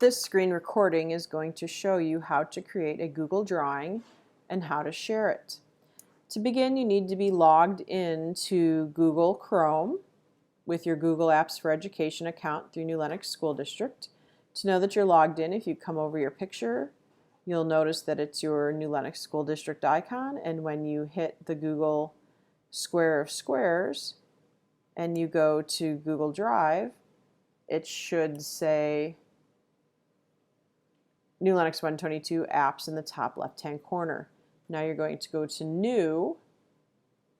This screen recording is going to show you how to create a Google drawing and how to share it. To begin, you need to be logged into Google Chrome with your Google Apps for Education account through New Lenox School District. To know that you're logged in, if you come over your picture, you'll notice that it's your New Lenox School District icon, and when you hit the Google square of squares and you go to Google Drive, it should say New Lenox 122 apps in the top left-hand corner. Now you're going to go to New,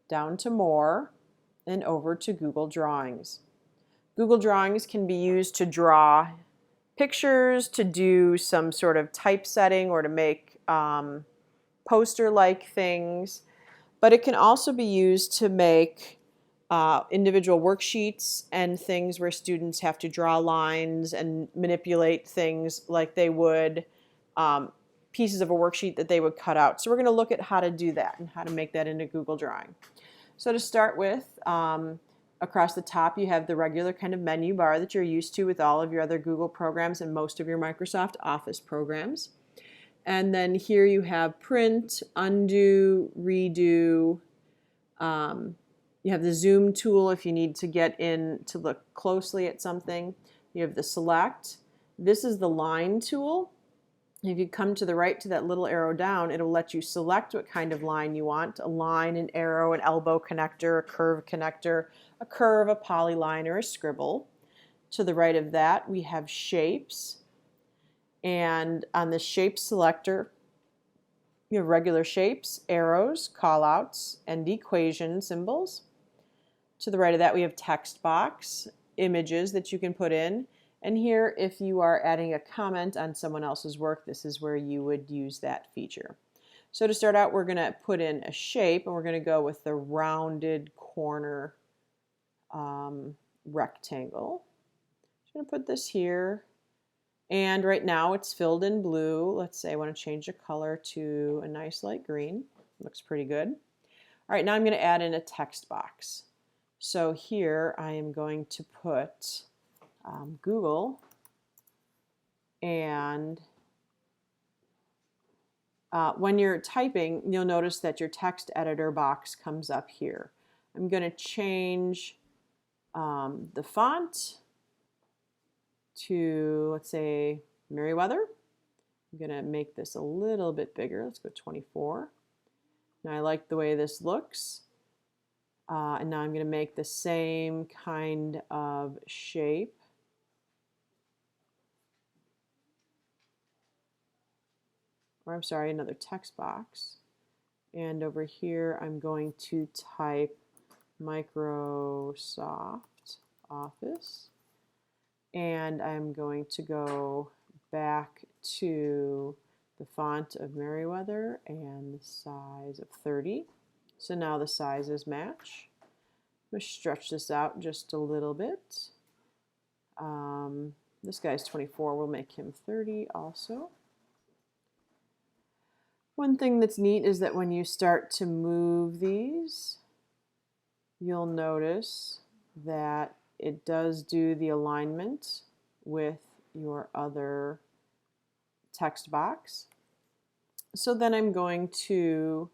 down to More, and over to Google Drawings. Google Drawings can be used to draw pictures, to do some sort of typesetting, or to make poster-like things, but it can also be used to make individual worksheets and things where students have to draw lines and manipulate things like they would pieces of a worksheet that they would cut out. So we're going to look at how to do that and how to make that into Google Drawing. So to start with, across the top you have the regular kind of menu bar that you're used to with all of your other Google programs and most of your Microsoft Office programs. And then here you have print, undo, redo. You have the zoom tool if you need to get in to look closely at something. You have the select. This is the line tool. If you come to the right to that little arrow down, it'll let you select what kind of line you want. A line, an arrow, an elbow connector, a curve connector, a curve, a polyline, or a scribble. To the right of that, we have shapes. And on the shape selector, you have regular shapes, arrows, callouts, and equation symbols. To the right of that, we have text box, images that you can put in. And here, if you are adding a comment on someone else's work, this is where you would use that feature. So to start out, we're going to put in a shape, and we're going to go with the rounded corner rectangle. I'm going to put this here. And right now it's filled in blue. Let's say I want to change the color to a nice light green. Looks pretty good. All right, now I'm going to add in a text box. So here I am going to put Google, and when you're typing, you'll notice that your text editor box comes up here. I'm going to change the font to, let's say, Merriweather. I'm going to make this a little bit bigger. Let's go 24. Now I like the way this looks. And now I'm going to make the same kind of shape. Or I'm sorry, another text box. And over here I'm going to type Microsoft Office. And I'm going to go back to the font of Merriweather and the size of 30. So now the sizes match. I'm going to stretch this out just a little bit. This guy's 24, we'll make him 30 also. One thing that's neat is that when you start to move these, you'll notice that it does do the alignment with your other text box. So then I'm going to,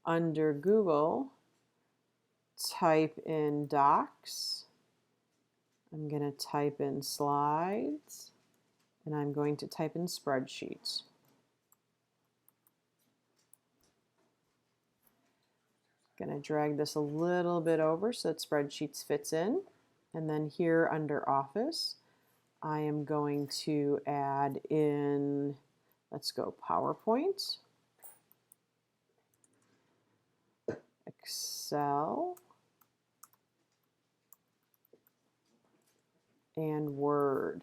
under Google, type in Docs. I'm going to type in Slides, and I'm going to type in Spreadsheets. Going to drag this a little bit over so that Spreadsheets fits in. And then here under Office, I am going to add in, let's go PowerPoint, Excel, and Word.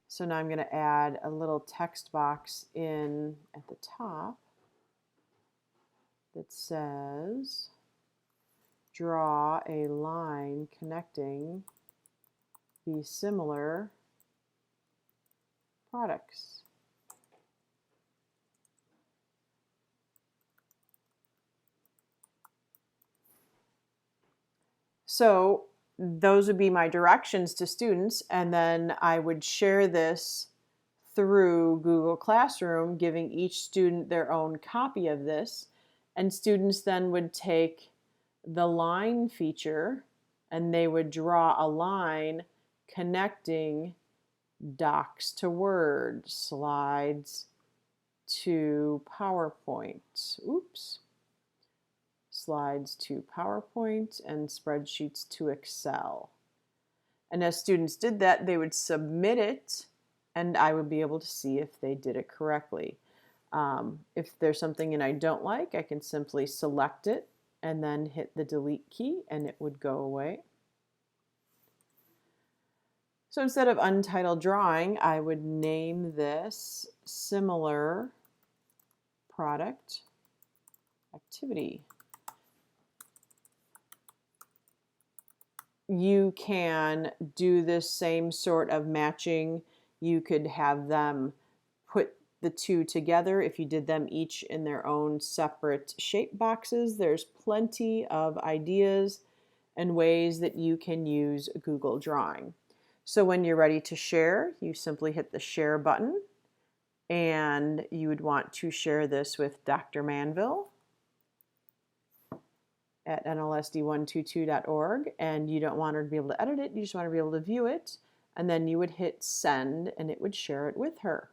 So now I'm going to add a little text box in at the top that says, draw a line connecting the similar products. So those would be my directions to students, and then I would share this through Google Classroom, giving each student their own copy of this, and students then would take the line feature and they would draw a line connecting docs to Word, slides to PowerPoint. Oops. Slides to PowerPoint and spreadsheets to Excel. And as students did that, they would submit it and I would be able to see if they did it correctly. If there's something and I don't like, I can simply select it and then hit the delete key and it would go away. So instead of untitled drawing, I would name this similar product activity. You can do this same sort of matching. You could have them put the two together if you did them each in their own separate shape boxes. There's plenty of ideas and ways that you can use Google Drawing. So when you're ready to share, you simply hit the share button, and you would want to share this with Dr. Manville at nlsd122.org, and you don't want her to be able to edit it, you just want to be able to view it, and then you would hit send and it would share it with her.